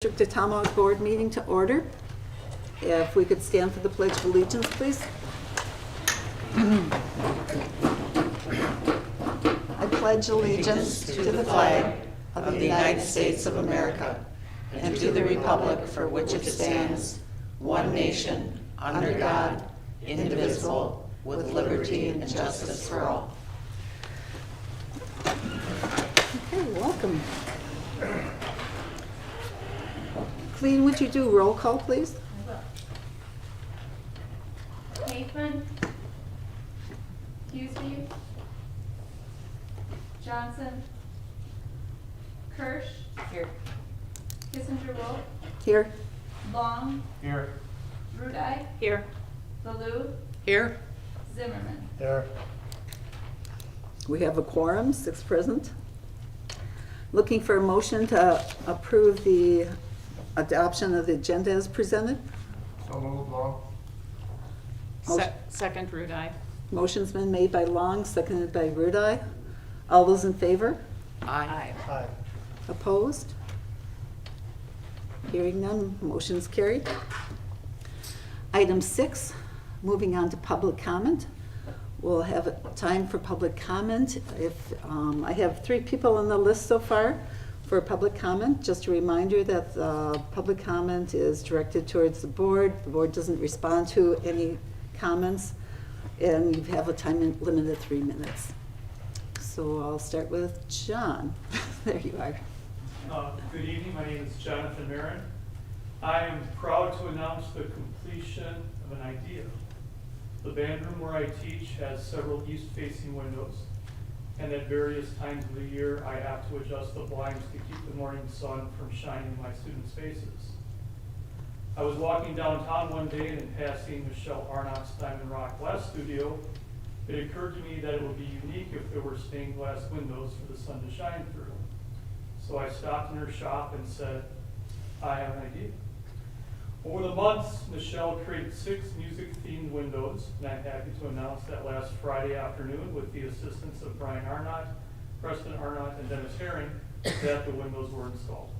District Tomahawk Board meeting to order. If we could stand for the Pledge of Allegiance, please. I pledge allegiance to the flag of the United States of America and to the republic for which it stands, one nation, under God, indivisible, with liberty and justice for all. Okay, welcome. Colleen, would you do roll call, please? Haefman, Huseby, Johnson, Kirsch. Here. Kissinger-Wolf, Here. Long, Here. Rudai, Here. Baloo, Here. Zimmerman. There. We have a quorum, 6 present. Looking for a motion to approve the adoption of the agenda as presented. So moved, Long. Second, Rudai. Motion's been made by Long, seconded by Rudai. All those in favor? Aye. Aye. Opposed? Hearing none, motion's carried. Item 6, moving on to public comment. We'll have time for public comment. I have 3 people on the list so far for public comment. Just a reminder that public comment is directed towards the board. The board doesn't respond to any comments, and you have a time limit of 3 minutes. So I'll start with John. There you are. Good evening, my name is Jonathan Marin. I am proud to announce the completion of an idea. The band room where I teach has several east-facing windows, and at various times of the year, I have to adjust the blinds to keep the morning sun from shining in my students' faces. I was walking downtown one day and in passing Michelle Arnott's Diamond Rock Glass Studio, it occurred to me that it would be unique if there were stained glass windows for the sun to shine through. So I stopped in her shop and said, I have an idea. Over the months, Michelle created 6 music-themed windows, and I'm happy to announce that last Friday afternoon, with the assistance of Brian Arnott, Preston Arnott, and Dennis Herring, that the windows were installed.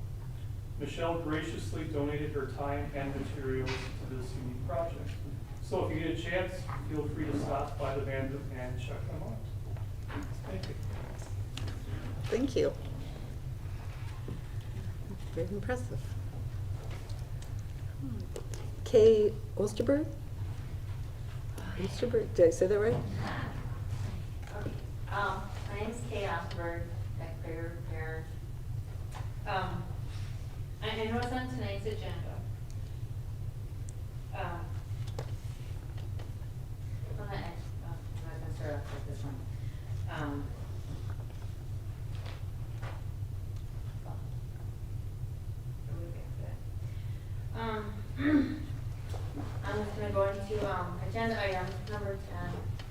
Michelle graciously donated her time and materials to this unique project. So if you get a chance, feel free to stop by the band room and check them out. Thank you. Thank you. Very impressive. Kay Osterberg? Osterberg, did I say that right? Okay. My name's Kay Osberg, decorator, repairer. I know it's on tonight's agenda. I'm gonna start off with this one. I'm just gonna go into, agenda item number 10,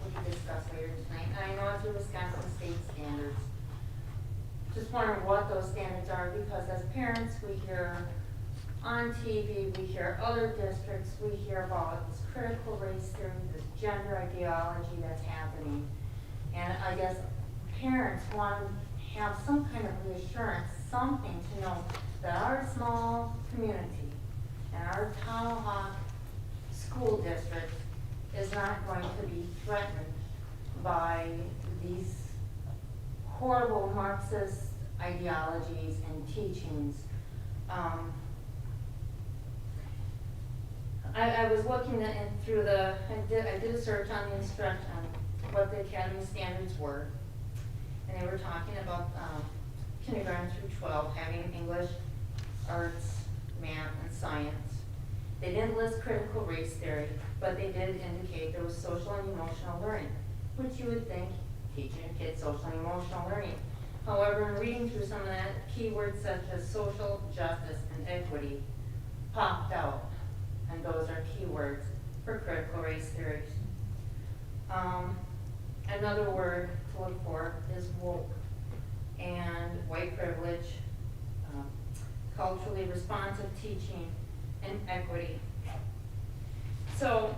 which we discussed later tonight. And I know it's the Wisconsin state standards. Just wondering what those standards are, because as parents, we hear on TV, we hear other districts, we hear about this critical race theory, this gender ideology that's happening. And I guess parents want to have some kind of reassurance, something to know that our small community and our Tomahawk school district is not going to be threatened by these horrible Marxist ideologies and teachings. I was looking through I did a search on the instruction, on what the academy standards were, and they were talking about kindergarten through 12 having English, arts, math, and science. They didn't list critical race theory, but they did indicate there was social and emotional learning, which you would think teaching your kids social and emotional learning. However, in reading through some of that, keywords such as social justice and equity popped out, and those are keywords for critical race theories. Another word to look for is woke, and white privilege, culturally responsive teaching, and equity. So,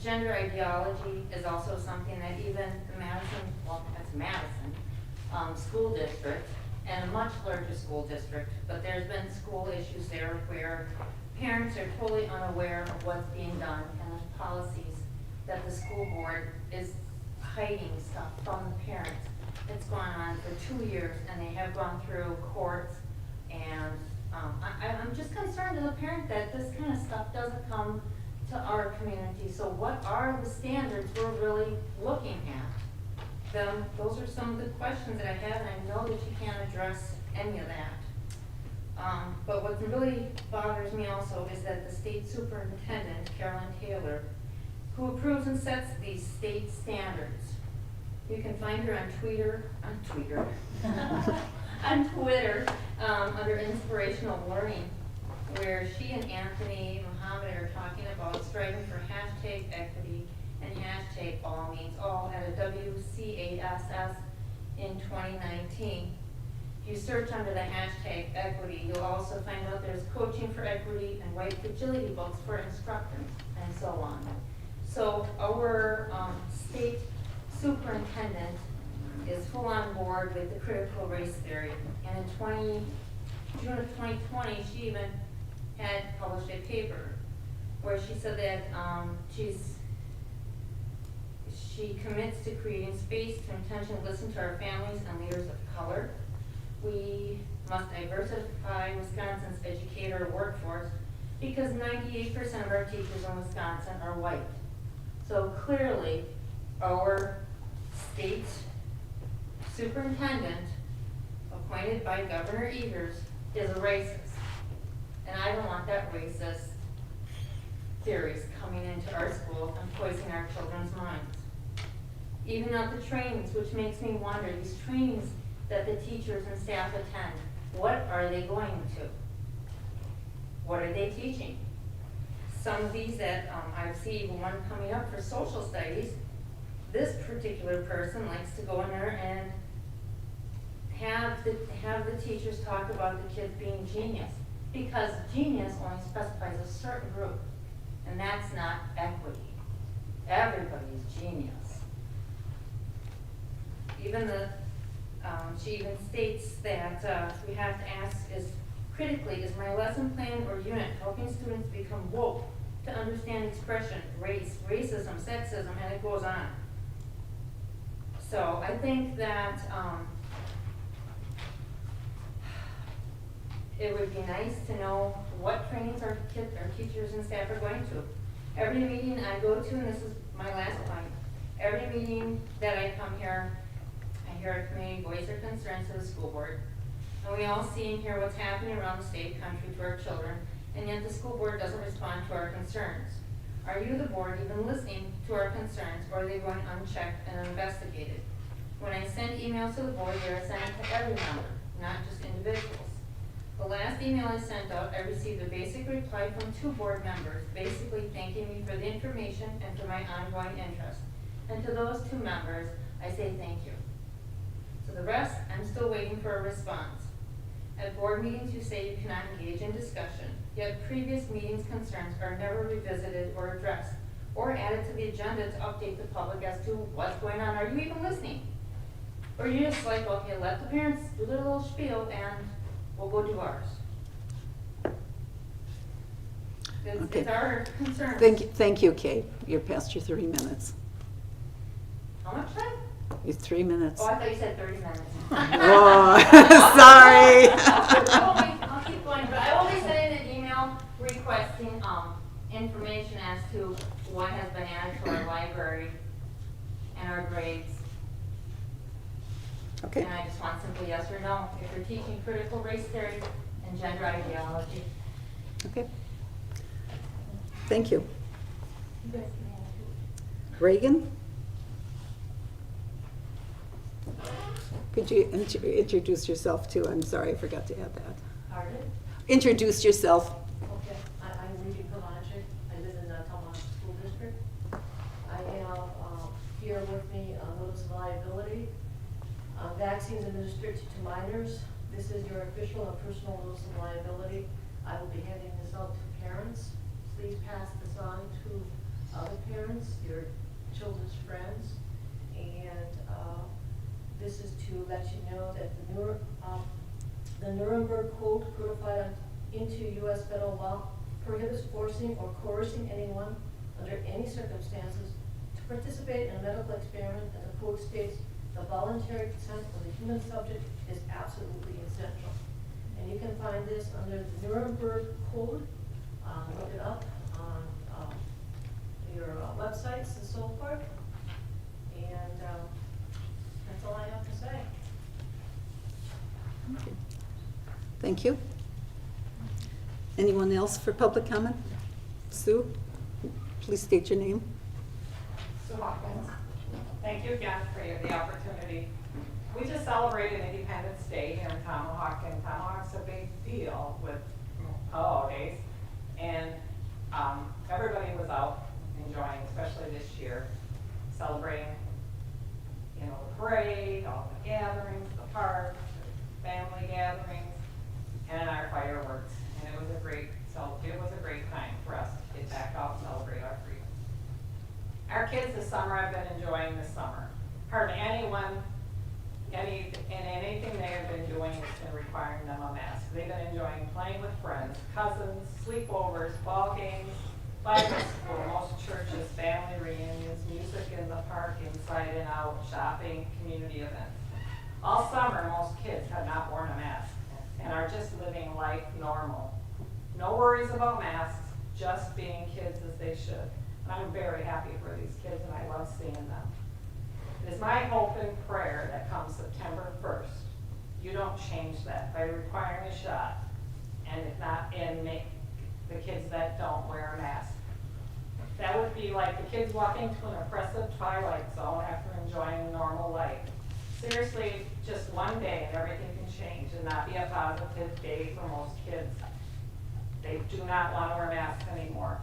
gender ideology is also something that even the Madison, well, that's Madison, school district and a much larger school district, but there's been school issues there where parents are totally unaware of what's being done and the policies that the school board is hiding stuff from the parents. It's gone on for 2 years, and they have gone through courts, and I'm just concerned as a parent that this kind of stuff doesn't come to our community. So what are the standards we're really looking at? Those are some of the questions that I have, and I know that you can't address any of that. But what really bothers me also is that the state superintendent, Carolyn Taylor, who approves and sets these state standards. You can find her on Twitter, under Inspirational Learning, where she and Anthony Muhammad are talking about striving for hashtag equity and hashtag all means all at a WCASS in 2019. If you search under the hashtag equity, you'll also find out there's coaching for equity and white fragility books for instructors and so on. So our state superintendent is full on board with the critical race theory. And in June of 2020, she even had published a paper where she said that she commits to creating space to intentionally listen to our families and leaders of color. We must diversify Wisconsin's educator workforce because 98% of our teachers in Wisconsin are white. So clearly, our state superintendent, appointed by Governor Evers, is a racist. And I don't want that racist theories coming into our schools and poisoning our children's minds. Even at the trainings, which makes me wonder, these trainings that the teachers and staff attend, what are they going to? What are they teaching? Some of these that I've seen, one coming up for social studies, this particular person likes to go in there and have the teachers talk about the kids being genius, because genius only specifies a certain group, and that's not equity. Everybody is genius. Even she even states that we have to ask critically, is my lesson plan or unit helping students become woke to understand expression, race, racism, sexism, and it goes on. So I think that it would be nice to know what trainings our teachers and staff are going to. Every meeting I go to, and this is my last point, every meeting that I come here, I hear our community voice their concerns to the school board. And we all see and hear what's happening around the state, country, to our children, and yet the school board doesn't respond to our concerns. Are you, the board, even listening to our concerns, or are they going unchecked and uninvestigated? When I send emails to the board, they are sent to every member, not just individuals. The last email I sent out, I received a basic reply from 2 board members, basically thanking me for the information and for my ongoing interest. And to those 2 members, I say thank you. To the rest, I'm still waiting for a response. At board meetings, you say you cannot engage in discussion, yet previous meetings' concerns are never revisited or addressed, or added to the agenda to update the public as to what's going on. Are you even listening? Or are you just like, okay, let the parents do their little spiel and we'll go do ours? Okay. It's our concern. Thank you, Kate. You're past your 3 minutes. How much time? Your 3 minutes. Oh, I thought you said 30 minutes. Oh, sorry. I'll keep going, but I will be sending an email requesting information as to what has been added to our library and our grades. Okay. And I just want simple yes or no, if you're teaching critical race theory and gender ideology. Okay. Thank you. You guys can have it. Reagan? Could you introduce yourself too? I'm sorry, I forgot to add that. Pardon? Introduce yourself. Okay, I'm Regan Kovacic. I live in the Talmadge School District. I have here with me a notice of liability. Vaccines administered to minors. This is your official and personal notice of liability. I will be handing this out to parents. Please pass this on to other parents, your children's friends. And this is to let you know that the the Nuremberg Code codified into U.S. federal law prohibits forcing or coercing anyone under any circumstances to participate in a medical experiment, and the code states the voluntary consent of the human subject is absolutely essential. And you can find this under the Nuremberg Code. Look it up on your websites and so forth. And that's all I have to say. Okay. Thank you. Anyone else for public comment? Sue, please state your name. Sue Hawkins. Thank you again for the opportunity. We just celebrated Independence Day here in Tomahawk, and Tomahawk's a big deal with holidays. And everybody was out enjoying, especially this year, celebrating, you know, the parade, all the gatherings, the park, the family gatherings, and our fireworks. And it was a great time for us to get back out and celebrate our freedom. Our kids this summer have been enjoying this summer. Hardly anyone, anything they have been doing has been requiring them a mask. They've been enjoying playing with friends, cousins, sleepovers, ball games, Bible school, most churches, family reunions, music in the park, inside and out, shopping, community events. All summer, most kids have not worn a mask and are just living life normal. No worries about masks, just being kids as they should. And I'm very happy for these kids, and I love seeing them. It is my hope and prayer that come September 1st, you don't change that by requiring a shot, and if not, and make the kids that don't wear a mask. That would be like the kids walking to an oppressive twilight zone after enjoying a normal life. Seriously, just one day and everything can change and not be a positive day for most kids. They do not want to wear masks anymore.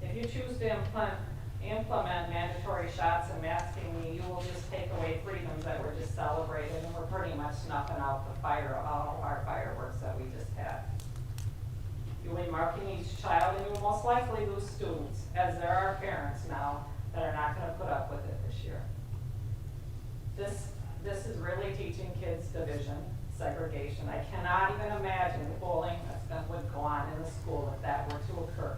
If you choose to implement mandatory shots and masking, you will just take away freedoms that were just celebrated, and we're pretty much snuffing out the fire of all our fireworks that we just had. You will be marking each child, and you will most likely lose students, as there are parents now that are not going to put up with it this year. This is really teaching kids division, segregation. I cannot even imagine the bullying that would go on in the school if that were to occur.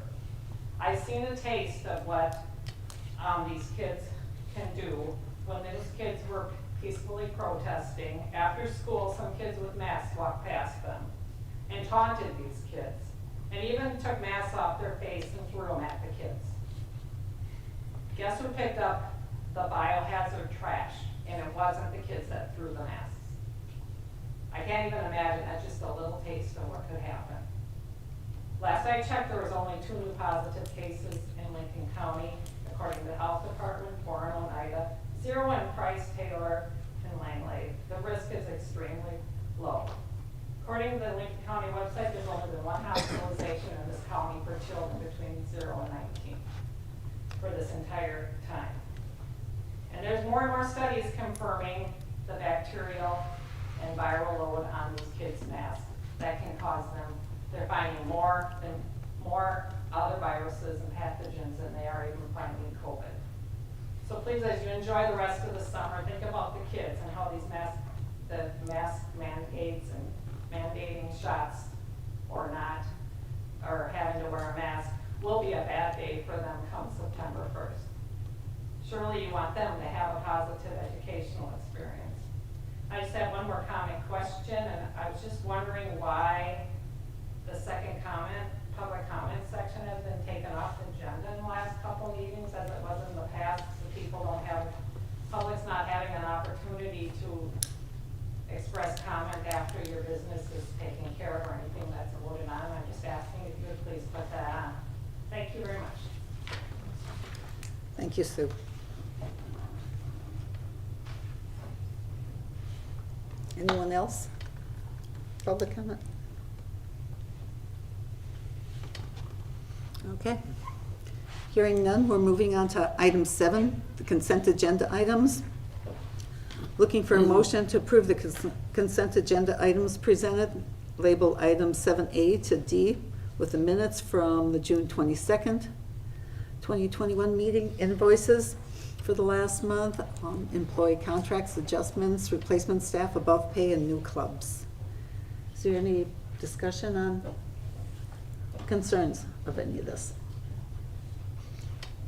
I've seen a taste of what these kids can do when those kids were peacefully protesting. After school, some kids with masks walked past them and taunted these kids, and even took masks off their face and threw them at the kids. Guess who picked up the biohazard trash? And it wasn't the kids that threw the masks. I can't even imagine. That's just a little taste of what could happen. Last I checked, there was only 2 new positive cases in Lincoln County, according to the Health Department, 4 in Oneida, 0 in Price, Taylor, and Langley. The risk is extremely low. According to the Lincoln County website, there's only been 1 hospitalization in this county for children between 0 and 19 for this entire time. And there's more and more studies confirming the bacterial and viral load on these kids' masks that can cause them. They're finding more other viruses and pathogens than they are even finding COVID. So please, as you enjoy the rest of the summer, think about the kids and how these mask mandates and mandating shots or not, or having to wear a mask will be a bad day for them come September 1st. Surely you want them to have a positive educational experience. I just had one more comment question, and I was just wondering why the second public comment section has been taken off the agenda in the last couple meetings as it was in the past, so public's not having an opportunity to express comment after your business is taken care of or anything that's voted on. I'm just asking if you would please put that on. Thank you very much. Thank you, Sue. Anyone else? Public comment? Okay. Hearing none, we're moving on to item 7, the consent agenda items. Looking for a motion to approve the consent agenda items presented, labeled items 7A to D, with the minutes from the June 22nd, 2021 meeting, invoices for the last month, employee contracts, adjustments, replacement staff, above pay, and new clubs. Is there any discussion on concerns of any of this?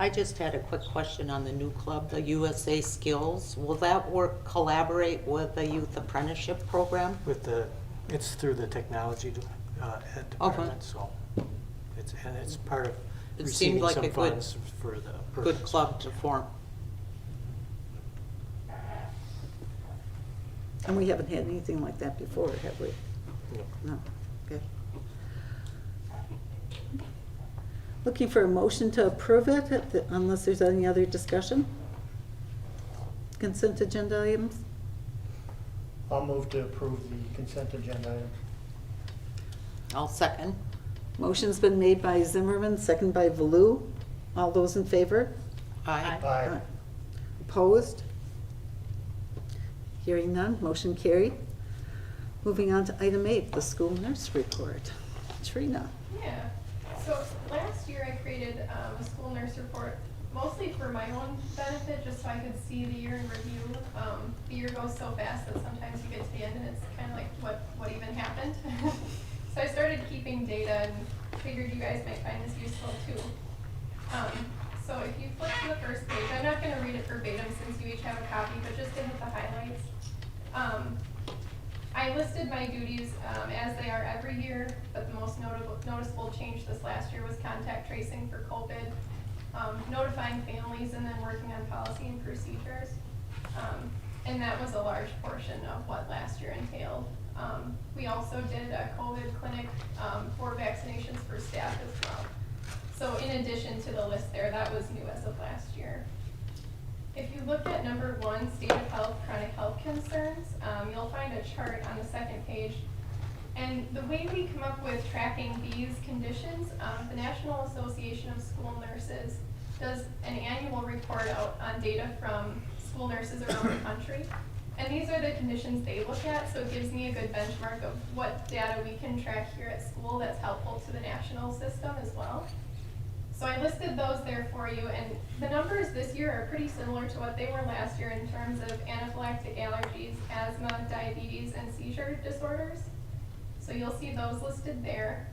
I just had a quick question on the new club, the USA Skills. Will that work, collaborate with the youth apprenticeship program? It's through the technology ed department, so it's part of It seemed receiving like some a good- funds for the Good purpose. club to form. And we haven't had anything like that before, have we? No. No, okay. Looking for a motion to approve it, unless there's any other discussion? Consent agenda items? I'll move to approve the consent agenda item. I'll second. Motion's been made by Zimmerman, second by Valou. All those in favor? Aye. Aye. Opposed? Hearing none, motion carried. Moving on to item 8, the school nurse report. Trina. Yeah, so last year I created a school nurse report, mostly for my own benefit, just so I could see the year in review. The year goes so fast that sometimes you get to the end and it's kind of like, what even happened? So I started keeping data and figured you guys might find this useful too. So if you flip to the first page, I'm not gonna read it verbatim since you each have a copy, but just to hit the highlights. I listed my duties as they are every year, but the most noticeable change this last year was contact tracing for COVID, notifying families, and then working on policy and procedures. And that was a large portion of what last year entailed. We also did a COVID clinic for vaccinations for staff as well. So in addition to the list there, that was new as of last year. If you look at number 1, state of health, chronic health concerns, you'll find a chart on the second page. And the way we come up with tracking these conditions, the National Association of School Nurses does an annual report out on data from school nurses around the country. And these are the conditions they look at, so it gives me a good benchmark of what data we can track here at school that's helpful to the national system as well. So I listed those there for you, and the numbers this year are pretty similar to what they were last year in terms of anaphylactic allergies, asthma, diabetes, and seizure disorders. So you'll see those listed there.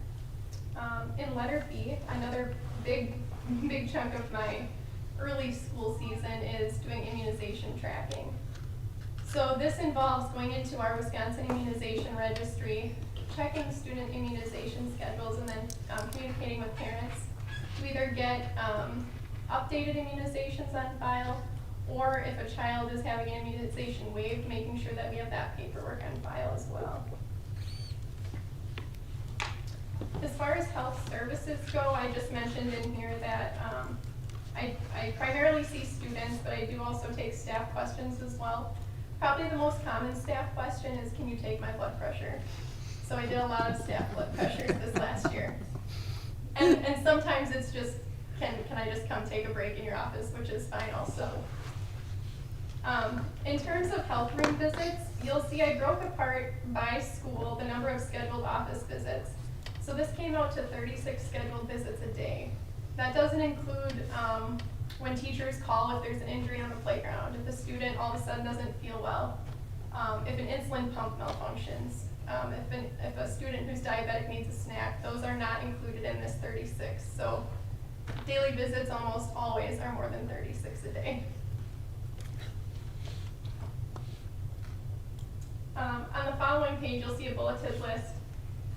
In letter B, another big chunk of my early school season is doing immunization tracking. So this involves going into our Wisconsin Immunization Registry, checking student immunization schedules, and then communicating with parents to either get updated immunizations on file, or if a child is having an immunization waived, making sure that we have that paperwork on file as well. As far as health services go, I just mentioned in here that I primarily see students, but I do also take staff questions as well. Probably the most common staff question is, can you take my blood pressure? So I did a lot of staff blood pressures this last year. And sometimes it's just, can I just come take a break in your office, which is fine also. In terms of health room visits, you'll see I broke apart by school the number of scheduled office visits. So this came out to 36 scheduled visits a day. That doesn't include when teachers call if there's an injury on the playground, if a student all of a sudden doesn't feel well, if an insulin pump malfunctions, if a student who's diabetic needs a snack. Those are not included in this 36. So daily visits almost always are more than 36 a day. On the following page, you'll see a bulleted list.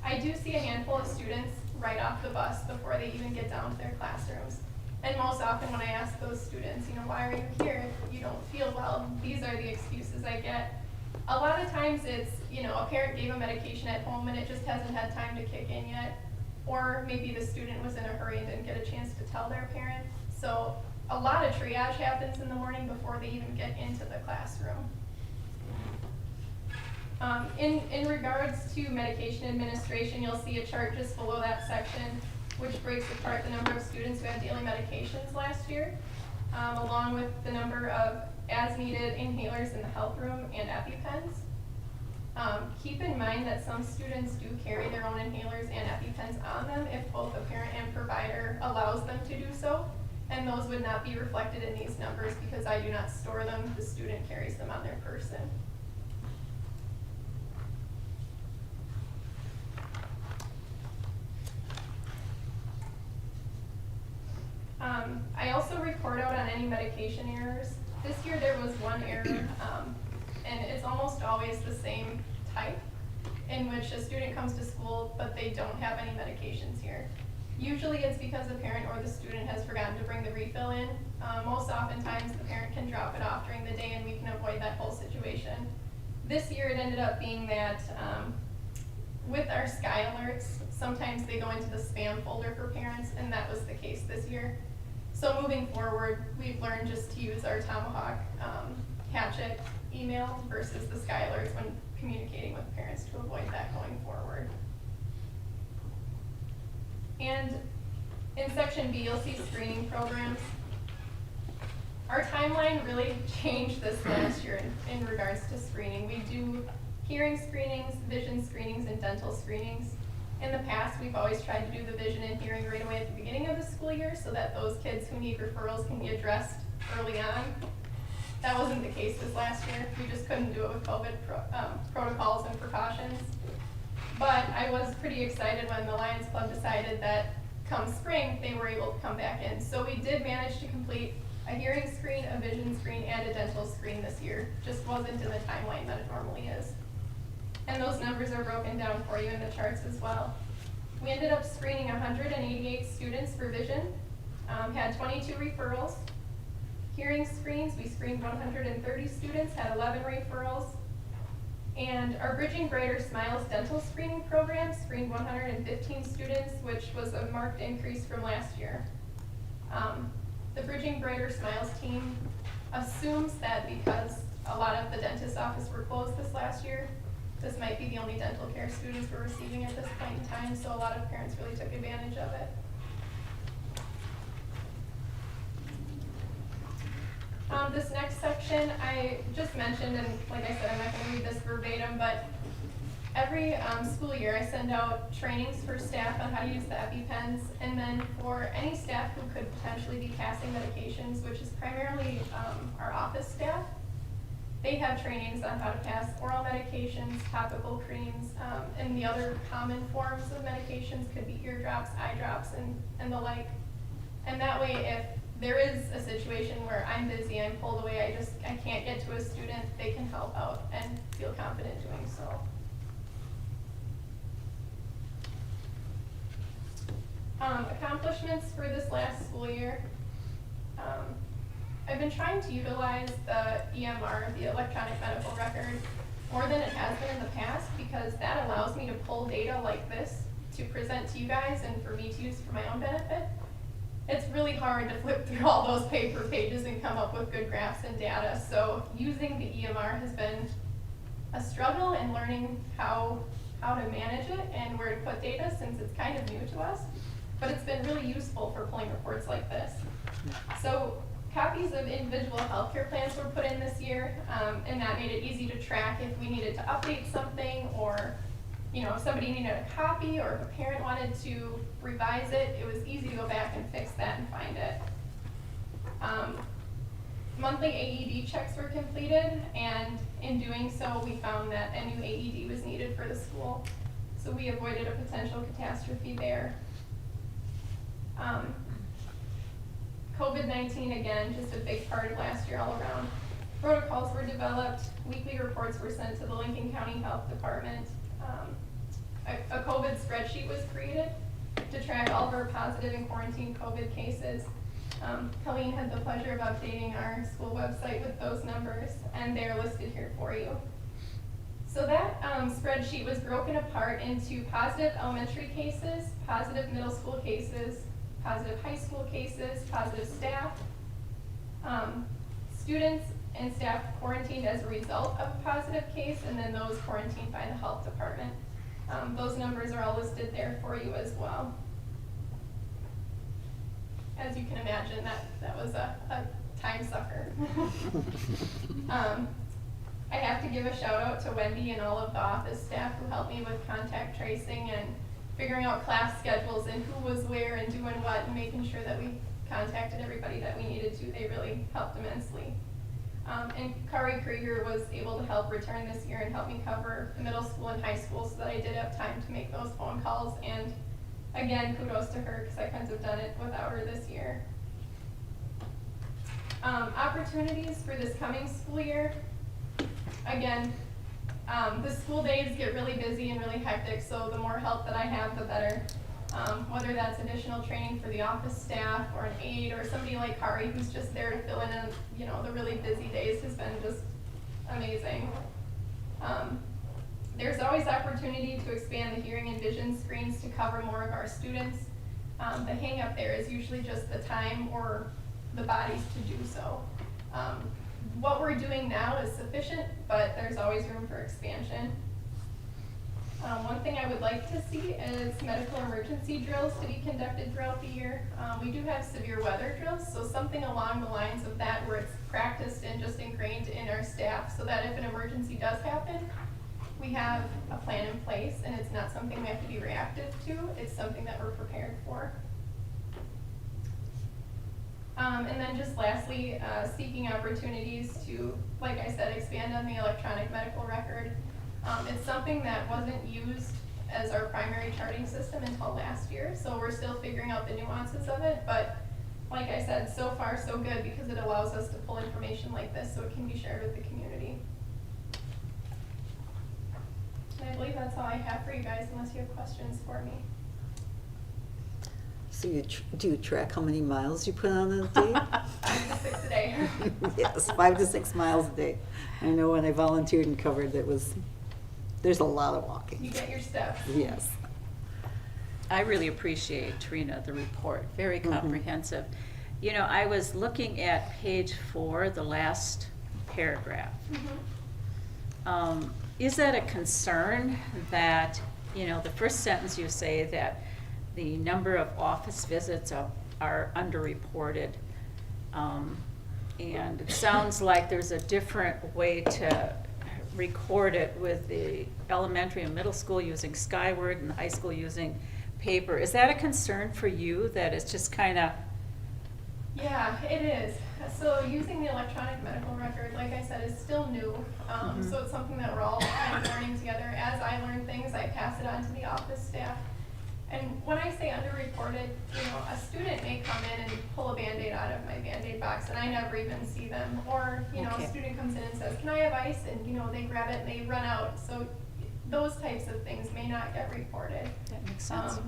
I do see a handful of students right off the bus before they even get down to their classrooms. And most often when I ask those students, why are you here if you don't feel well, these are the excuses I get. A lot of times it's, a parent gave a medication at home and it just hasn't had time to kick in yet. Or maybe the student was in a hurry and didn't get a chance to tell their parent. So a lot of triage happens in the morning before they even get into the classroom. In regards to medication administration, you'll see a chart just below that section, which breaks apart the number of students who had daily medications last year, along with the number of as-needed inhalers in the health room and EpiPens. Keep in mind that some students do carry their own inhalers and EpiPens on them if both the parent and provider allows them to do so, and those would not be reflected in these numbers because I do not store them, the student carries them on their person. I also report out on any medication errors. This year there was one error, and it's almost always the same type, in which a student comes to school, but they don't have any medications here. Usually it's because the parent or the student has forgotten to bring the refill in. Most oftentimes the parent can drop it off during the day and we can avoid that whole situation. This year it ended up being that with our Sky Alerts, sometimes they go into the spam folder for parents, and that was the case this year. So moving forward, we've learned just to use our Tomahawk Hatchet email versus the Sky Alerts when communicating with parents to avoid that going forward. And in section B, you'll see screening programs. Our timeline really changed this last year in regards to screening. We do hearing screenings, vision screenings, and dental screenings. In the past, we've always tried to do the vision and hearing right away at the beginning of the school year so that those kids who need referrals can be addressed early on. That wasn't the case this last year. We just couldn't do it with COVID protocols and precautions. But I was pretty excited when the Lions Club decided that come spring, they were able to come back in. So we did manage to complete a hearing screen, a vision screen, and a dental screen this year. Just wasn't in the timeline that it normally is. And those numbers are broken down for you in the charts as well. We ended up screening 188 students for vision, had 22 referrals. Hearing screens, we screened 130 students, had 11 referrals. And our Bridging Brighter Smiles dental screening program screened 115 students, which was a marked increase from last year. The Bridging Brighter Smiles team assumes that because a lot of the dentist offices were closed this last year, this might be the only dental care students were receiving at this point in time, so a lot of parents really took advantage of it. This next section I just mentioned, and like I said, I'm not going to read this verbatim, but every school year I send out trainings for staff on how to use the EpiPens, and then for any staff who could potentially be passing medications, which is primarily our office staff, they have trainings on how to pass oral medications, topical creams, and the other common forms of medications could be ear drops, eye drops, and the like. And that way, if there is a situation where I'm busy, I'm pulled away, I can't get to a student, they can help out and feel confident doing so. Accomplishments for this last school year. I've been trying to utilize the EMR, the electronic medical record, more than it has been in the past, because that allows me to pull data like this to present to you guys and for me to use for my own benefit. It's really hard to flip through all those paper pages and come up with good graphs and data, so using the EMR has been a struggle in learning how to manage it and where to put data, since it's kind of new to us, but it's been really useful for pulling reports like this. So copies of individual healthcare plans were put in this year, and that made it easy to track if we needed to update something, or if somebody needed a copy, or if a parent wanted to revise it, it was easy to go back and fix that and find it. Monthly AED checks were completed, and in doing so, we found that a new AED was needed for the school, so we avoided a potential catastrophe there. COVID-19, again, just a big part of last year all around. Protocols were developed, weekly reports were sent to the Lincoln County Health Department. A COVID spreadsheet was created to track all of our positive and quarantine COVID cases. Colleen had the pleasure of updating our school website with those numbers, and they're listed here for you. So that spreadsheet was broken apart into positive elementary cases, positive middle school cases, positive high school cases, positive staff, students and staff quarantined as a result of a positive case, and then those quarantined by the health department. Those numbers are all listed there for you as well. As you can imagine, that was a time sucker. I have to give a shout out to Wendy and all of the office staff who helped me with contact tracing and figuring out class schedules and who was where and doing what, and making sure that we contacted everybody that we needed to. They really helped immensely. And Kari Krieger was able to help return this year and help me cover the middle school and high school, so that I did have time to make those phone calls. And again, kudos to her, because I couldn't have done it without her this year. Opportunities for this coming school year. Again, the school days get really busy and really hectic, so the more help that I have, the better. Whether that's additional training for the office staff or an aide or somebody like Kari who's just there to fill in, the really busy days has been just amazing. There's always opportunity to expand the hearing and vision screens to cover more of our students. The hang up there is usually just the time or the bodies to do so. What we're doing now is sufficient, but there's always room for expansion. One thing I would like to see is medical emergency drills to be conducted throughout the year. We do have severe weather drills, so something along the lines of that where it's practiced and just ingrained in our staff so that if an emergency does happen, we have a plan in place and it's not something we have to be reactive to, it's something that we're prepared for. And then just lastly, seeking opportunities to, like I said, expand on the electronic medical record. It's something that wasn't used as our primary charting system until last year, so we're still figuring out the nuances of it, but like I said, so far so good because it allows us to pull information like this so it can be shared with the community. And I believe that's all I have for you guys unless you have questions for me. So do you track how many miles you put on a day? 5 to 6 a day. Yes, 5 to 6 miles a day. I know when I volunteered and covered, there's a lot of walking. You get your steps. Yes. I really appreciate, Trina, the report, very Mhm. comprehensive. You know, I was looking at page 4, the last paragraph. Is that a concern that, the first sentence you say that the number of office visits are underreported? And it sounds like there's a different way to record it with the elementary and middle school using Skyward and high school using paper. Is that a concern for you, that it's just kind of? Yeah, it is. So using the electronic medical record, like I said, is still new. So it's something that we're all kind of learning together. As I learn things, I pass it on to the office staff. And when I say underreported, a student may come in and pull a Band-Aid out of my Band-Aid box and I never even see them. Or, Okay. a student comes in and says, "Can I have ice?" And, they grab it and they run out. So those types of things may not get reported. That makes sense.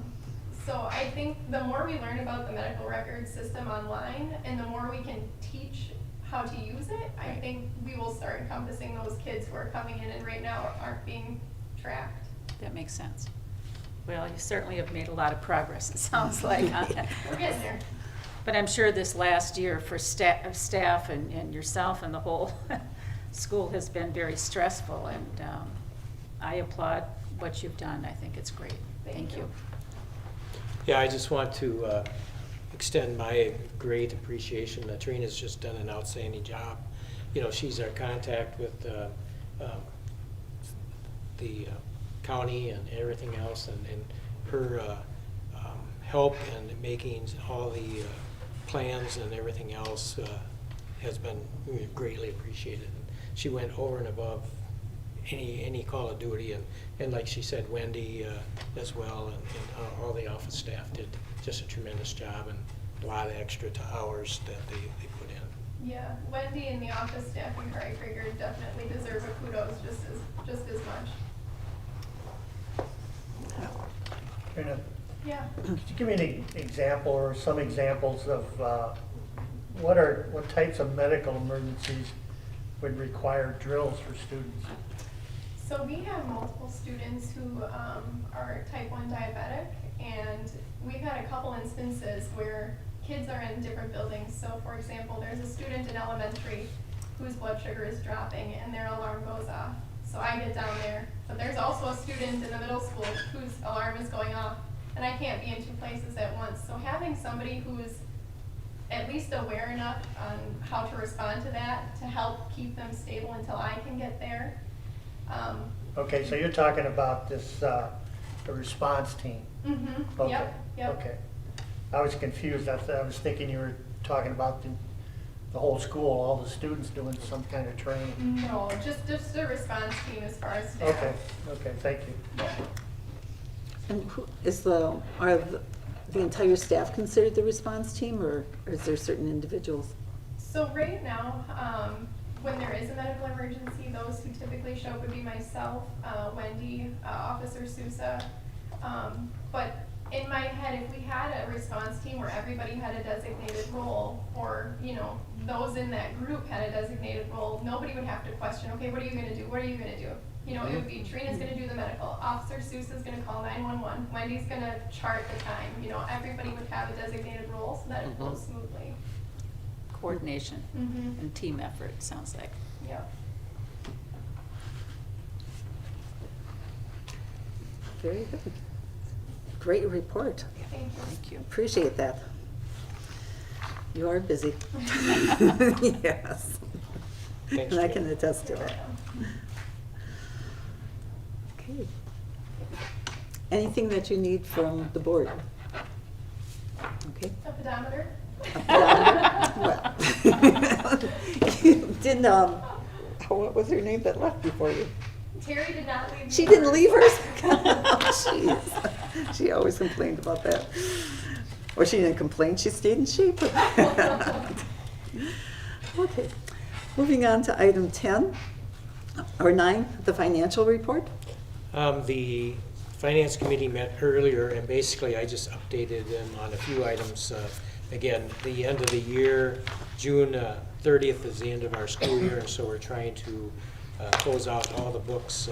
So I think the more we learn about the medical record system online and the more we can teach how to use it, I think we will start encompassing those kids who are coming in and right now aren't being tracked. That makes sense. Well, you certainly have made a lot of progress, it sounds like. We're getting there. But I'm sure this last year for staff and yourself and the whole school has been very stressful, and I applaud what you've done. I think it's great. Thank you. Yeah, I just want to extend my great appreciation. Trina's just done an outstanding job. She's our contact with the county and everything else, and her help in making all the plans and everything else has been greatly appreciated. She went over and above any call of duty, and like she said, Wendy as well, and all the office staff did just a tremendous job, and a lot of extra hours that they put in. Yeah, Wendy and the office staff and Kari Krieger definitely deserve a kudos just as much. Trina, Yeah. could you give me an example or some examples of what types of medical emergencies would require drills for students? So we have multiple students who are type 1 diabetic, and we've had a couple instances where kids are in different buildings. So for example, there's a student in elementary whose blood sugar is dropping and their alarm goes off. So I get down there, but there's also a student in the middle school whose alarm is going off, and I can't be in 2 places at once. So having somebody who is at least aware enough on how to respond to that to help keep them stable until I can get there. Okay, so you're talking about this, a response team? Mm-hmm. Okay, Yep. Okay. I was confused. I was thinking you were talking about the whole school, all the students doing some kind of training. No, just a response team as far as staff. Okay, thank you. And are the entire staff considered the response team, or is there certain individuals? So right now, when there is a medical emergency, those who typically show up would be myself, Wendy, Officer Sousa. But in my head, if we had a response team where everybody had a designated role, or, you know, those in that group had a designated role, nobody would have to question, okay, what are you gonna do? What are you gonna do? You know, it would be Trina's gonna do the medical, Officer Sousa's gonna call 911, Wendy's gonna chart the time. You know, everybody would have a designated role so that it flows smoothly. Coordination Mhm. and team effort, it sounds like. Yep. Very good. Great report. Thank you. Thank you. Appreciate that. You are busy. Yes. Thanks, And I Jane. can attest to that. Okay. Anything that you need from the board? Okay. A pedometer? Well, you didn't, what was her name that left before you? Terry did not leave. She me didn't first. leave hers? Jeez. She always complained about that. Or she didn't complain, she stayed in shape. Okay, moving on to item 10, or 9, the financial report. The Finance Committee met earlier, and basically I just updated them on a few items. Again, the end of the year, June 30th is the end of our school year, and so we're trying to close out all the books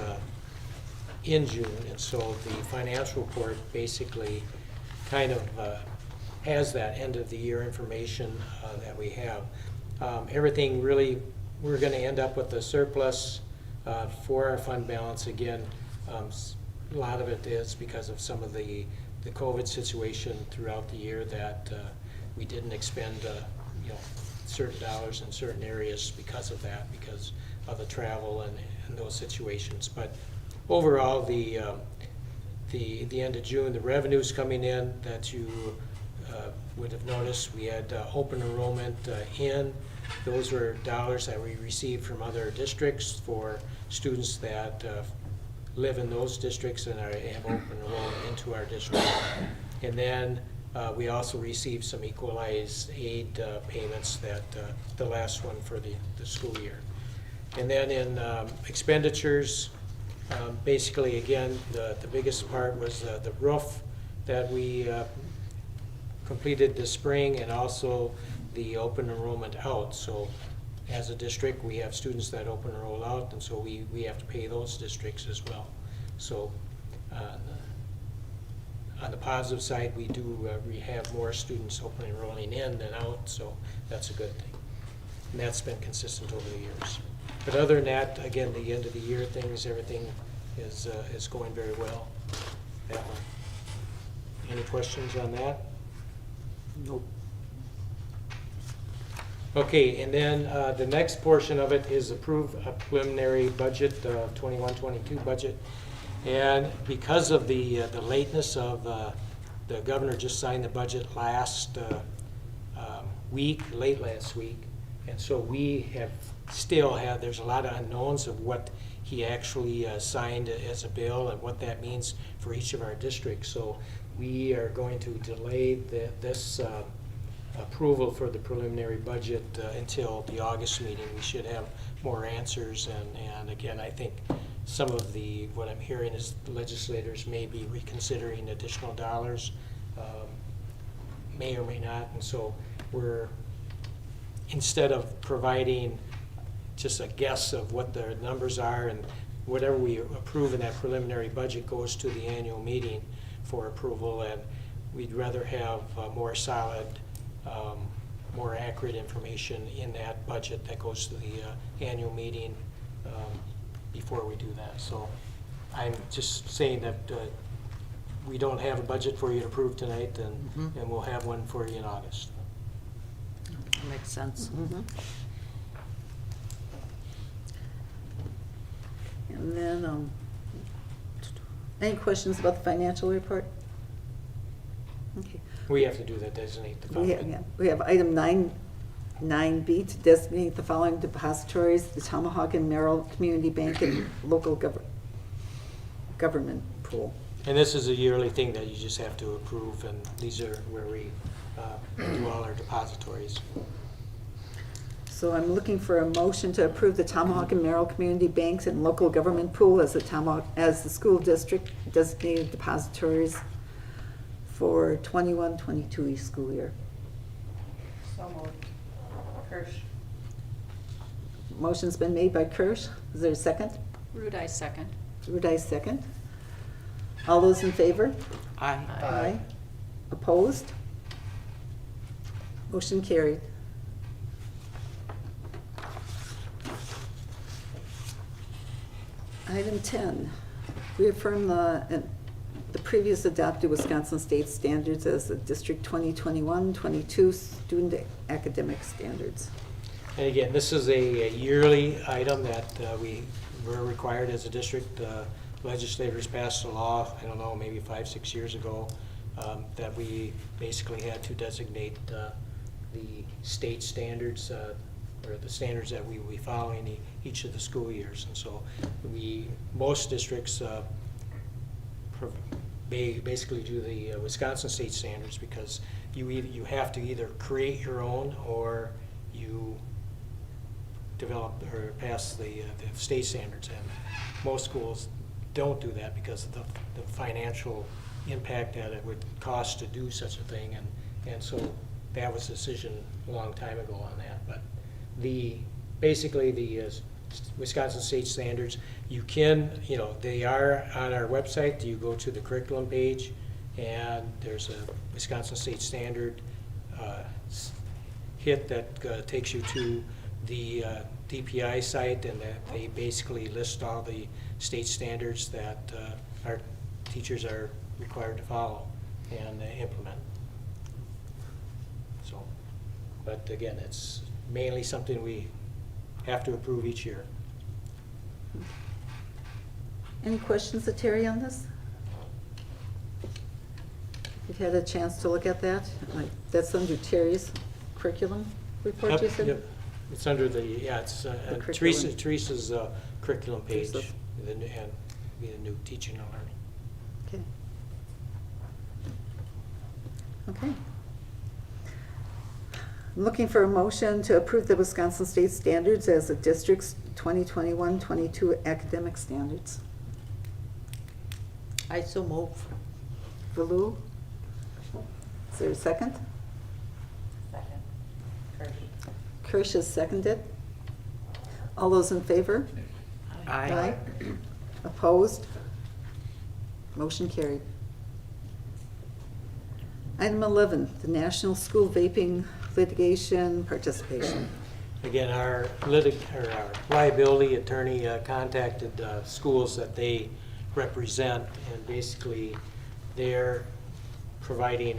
in June. And so the financial report basically kind of has that end of the year information that we have. Everything really, we're going to end up with a surplus for our fund balance. Again, a lot of it is because of some of the COVID situation throughout the year that we didn't expend certain dollars in certain areas because of that, because of the travel and those situations. But overall, the end of June, the revenues coming in that you would have noticed, we had open enrollment in. Those were dollars that we received from other districts for students that live in those districts and have open enrollment into our district. And then we also received some equalized aid payments, that the last one for the school year. And then in expenditures, basically again, the biggest part was the roof that we completed this spring, and also the open enrollment out. So as a district, we have students that open enroll out, and so we have to pay those districts as well. So on the positive side, we have more students open enrolling in than out, so that's a good thing. And that's been consistent over the years. But other than that, again, the end of the year things, everything is going very well. That one. Any questions on that? Nope. Okay, and then the next portion of it is approve a preliminary budget, 21-22 budget. And because of the lateness of the governor just signed the budget last week, late last week, and so we there's a lot of unknowns of what he actually signed as a bill and what that means for each of our districts. So we are going to delay this approval for the preliminary budget until the August meeting. We should have more answers, and again, I think some of what I'm hearing is the legislators may be reconsidering additional dollars, may or may not, and so instead of providing just a guess of what the numbers are, and whatever we approve in that preliminary budget goes to the annual meeting for approval, and we'd rather have more solid, more accurate information in that budget that goes to the annual meeting before we do that. So I'm just saying that we don't have a budget for you to approve tonight, and we'll have one for you in August. That makes sense. And then, any questions about the financial report? Okay. We have to do that, designate the fund. We have item 9B to designate the following depositories: the Tomahawk and Merrill Community Bank and local government pool. And this is a yearly thing that you just have to approve, and these are where we do all our depositories. So I'm looking for a motion to approve the Tomahawk and Merrill Community Banks and Local Government Pool as the school district designated depositories for 21-22 school year. So moved. Kirsch. Motion's been made by Kirsch. Is there a second? Rudice second. Rudice second. All those in favor? Aye. Aye. Opposed? Motion carried. Item 10, reaffirm the previous adopted Wisconsin State Standards as the District 2021-22 student academic standards. And again, this is a yearly item that we were required as a district. Legislators passed a law, I don't know, maybe 5-6 years ago, that we basically had to designate the state standards, or the standards that we will be following each of the school years. And so most districts basically do the Wisconsin state standards, because you have to either create your own or you develop or pass the state standards. And most schools don't do that because of the financial impact that it would cost to do such a thing. And so that was a decision a long time ago on that. But basically the Wisconsin state standards, you can, they are on our website. You go to the curriculum page and there's a Wisconsin state standard hit that takes you to the DPI site, and that they basically list all the state standards that our teachers are required to follow and implement. So, but again, it's mainly something we have to approve each year. Any questions of Terry on this? You've had a chance to look at that? That's under Terry's curriculum report, you Yep, said? yep. It's under it's curriculum. Teresa's curriculum page, Teresa's. and be the new teaching and learning. Okay. Okay. I'm looking for a motion to approve the Wisconsin State Standards as the district's 2021-22 academic standards. I so move. Baloo? Is there a second? Second. Kirsch. Kirsch has seconded. All those in favor? Aye. Opposed? Motion carried. Item 11, the National School Vaping Litigation Participation. Again, our liability attorney contacted schools that they represent, and basically they're providing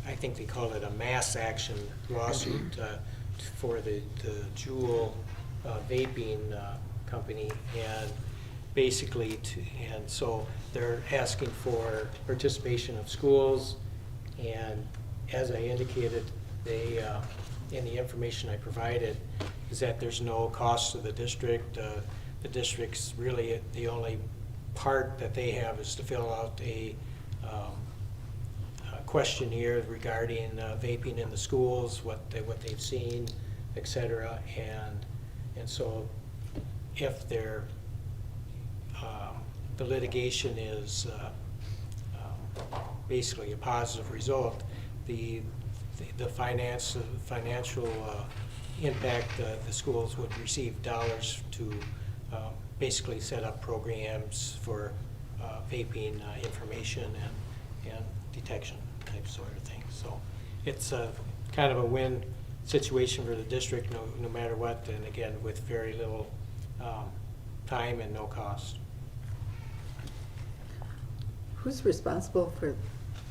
I think they call it a mass action lawsuit for the Juul vaping company, and basically and so they're asking for participation of schools. And as I indicated, they in the information I provided is that there's no cost to the district. The district's really the only part that they have is to fill out a questionnaire regarding vaping in the schools, what they've seen, et cetera. And so if the litigation is basically a positive result, the financial impact, the schools would receive dollars to basically set up programs for vaping information and detection type sort of thing. So it's kind of a win situation for the district, no matter what, and again, with very little time and no cost. Who's responsible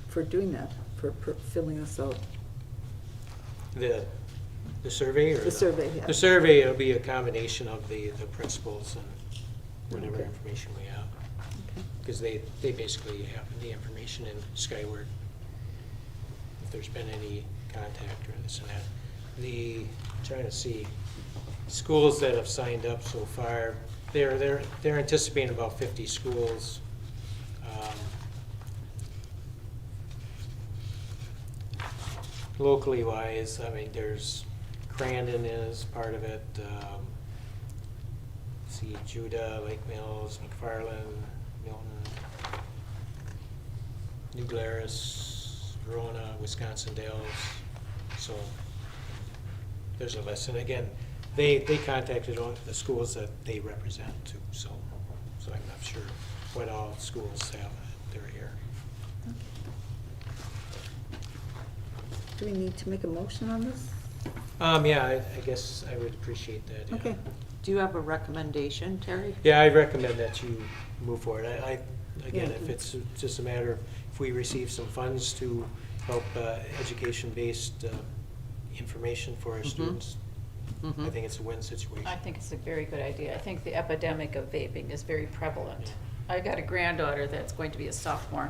for doing that, for filling us out? The survey, or The survey, yeah. The survey, it'll be a combination of the principals and whatever Okay. information we have, Okay. because they basically have the information in Skyward. If there's been any contact or this and that. Trying to see schools that have signed up so far. They're anticipating about 50 schools. Locally wise, I mean, there's Crandon is part of it. See Judah, Lake Mills, McFarland, Milton, New Glarus, Verona, Wisconsin Dells. So there's a list. And again, they contacted all the schools that they represent too. So I'm not sure what all schools have their here. Do we need to make a motion on this? Yeah, I guess I would appreciate that. Yeah. Okay. Do you have a recommendation, Terry? Yeah, I recommend that you move forward. Again, Yeah. if it's just a matter of if we receive some funds to help education-based information for our students, I think it's a win situation. I think it's a very good idea. I think the epidemic of vaping is very prevalent. I got a granddaughter that's going to be a sophomore,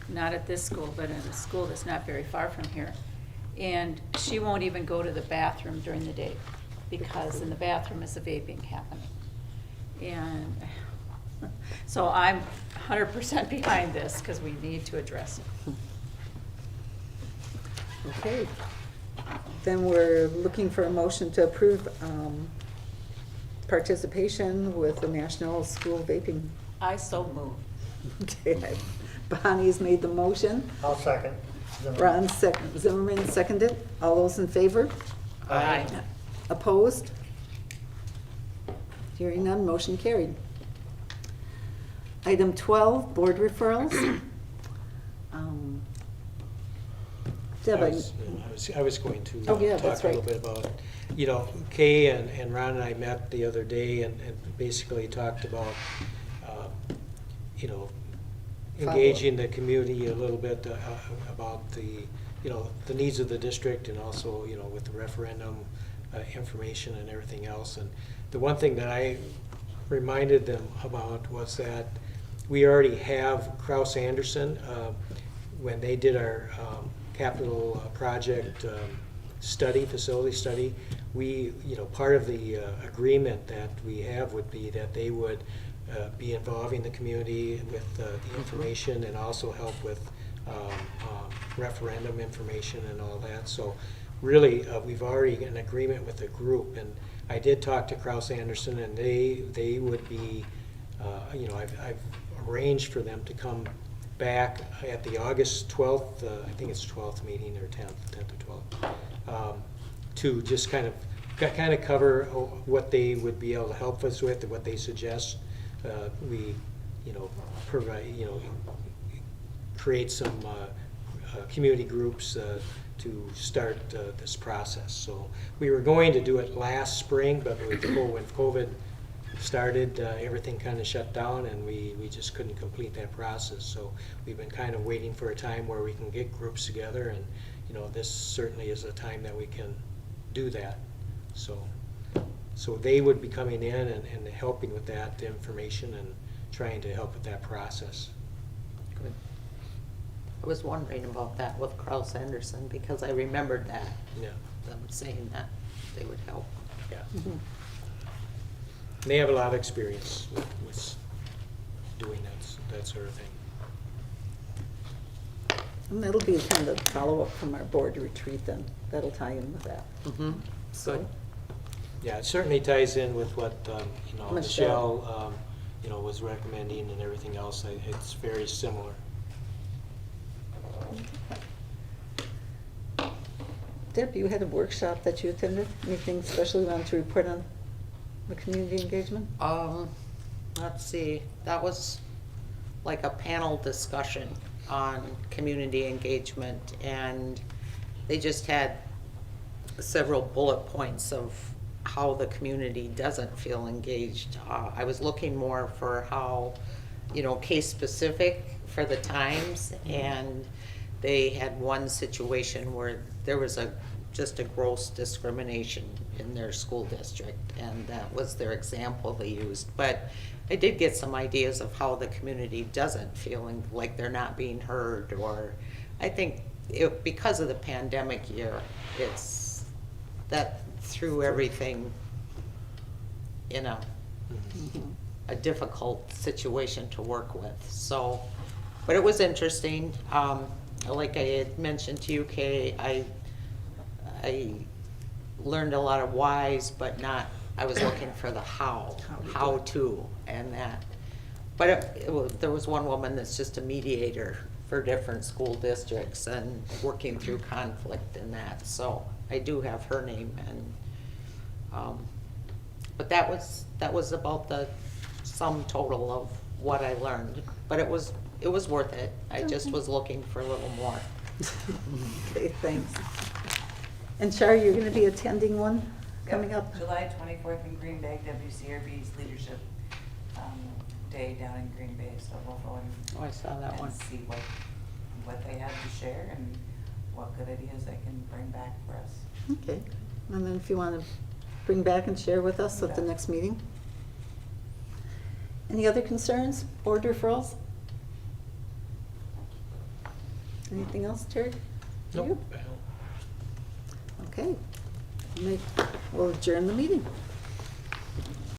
not at this school, but in a school that's not very far from here. And she won't even go to the bathroom during the day because in the bathroom is the vaping happening. And so I'm 100% behind this because we need to address it. Okay. Then we're looking for a motion to approve participation with the National School Vaping. I so move. Okay. Bonnie's made the motion. I'll second. Ron Zimmerman seconded. All those in favor? Aye. Opposed? Hearing none, motion carried. Item 12, board referrals. Deb, I was going to Oh, yeah, talk that's a little right. bit about, Kay and Ron and I met the other day and basically talked about, engaging the community a little bit about the needs of the district and also, with the referendum information and everything else. And the one thing that I reminded them about was that we already have Kraus Anderson, when they did our capital project facility study, we, part of the agreement that we have would be that they would be involving the community with the information and also help with referendum information and all that. So really, we've already got an agreement with the group, and I did talk to Kraus Anderson, and they would be, I've arranged for them to come back at the August 12th, I think it's 12th meeting or 10th or 12th, to just kind of cover what they would be able to help us with and what they suggest. We, provide, create some community groups to start this process. So we were going to do it last spring, but when COVID started, everything kind of shut down and we just couldn't complete that process. So we've been kind of waiting for a time where we can get groups together, and this certainly is a time that we can do that. So they would be coming in and helping with that information and trying to help with that process. Good. I was wondering about that with Kraus Anderson because I remembered that, Yeah. them saying that they would help. Yeah. They have a lot of experience with doing that sort of thing. And that'll be kind of a follow-up from our board retreat then. That'll tie in with that. Mm-hmm. So, Yeah, it certainly ties in with what, Michelle. Michelle, was recommending and everything else. It's very similar. Deb, you had a workshop that you attended. Anything special you wanted to report on the community engagement? Let's see, that was like a panel discussion on community engagement, and they just had several bullet points of how the community doesn't feel engaged. I was looking more for how, case specific for the times, and they had one situation where there was just a gross discrimination in their school district, and that was their example they used. But I did get some ideas of how the community doesn't feel like they're not being heard, or I think because of the pandemic year, it's that threw everything in a difficult situation to work with. So, but it was interesting. Like I had mentioned to you, Kay, I learned a lot of whys, but not, I was looking for the how to, and that. But there was one woman that's just a mediator for different school districts and working through conflict and that, so I do have her name, and, but that was about the sum total of what I learned, but it was worth it. I just was looking for a little more. Okay, thanks. And Char, you're gonna be attending one coming up? July 24th in Green Bay, WCRB's Leadership Day down in Green Bay, so we'll go Oh, I saw that one. and see what they have to share and what good ideas they can bring back for us. Okay, and then if you want to bring back and share with us at the Yeah. next meeting. Any other concerns, board referrals? Anything else, Terry? Nope. You? Okay, we'll adjourn the meeting.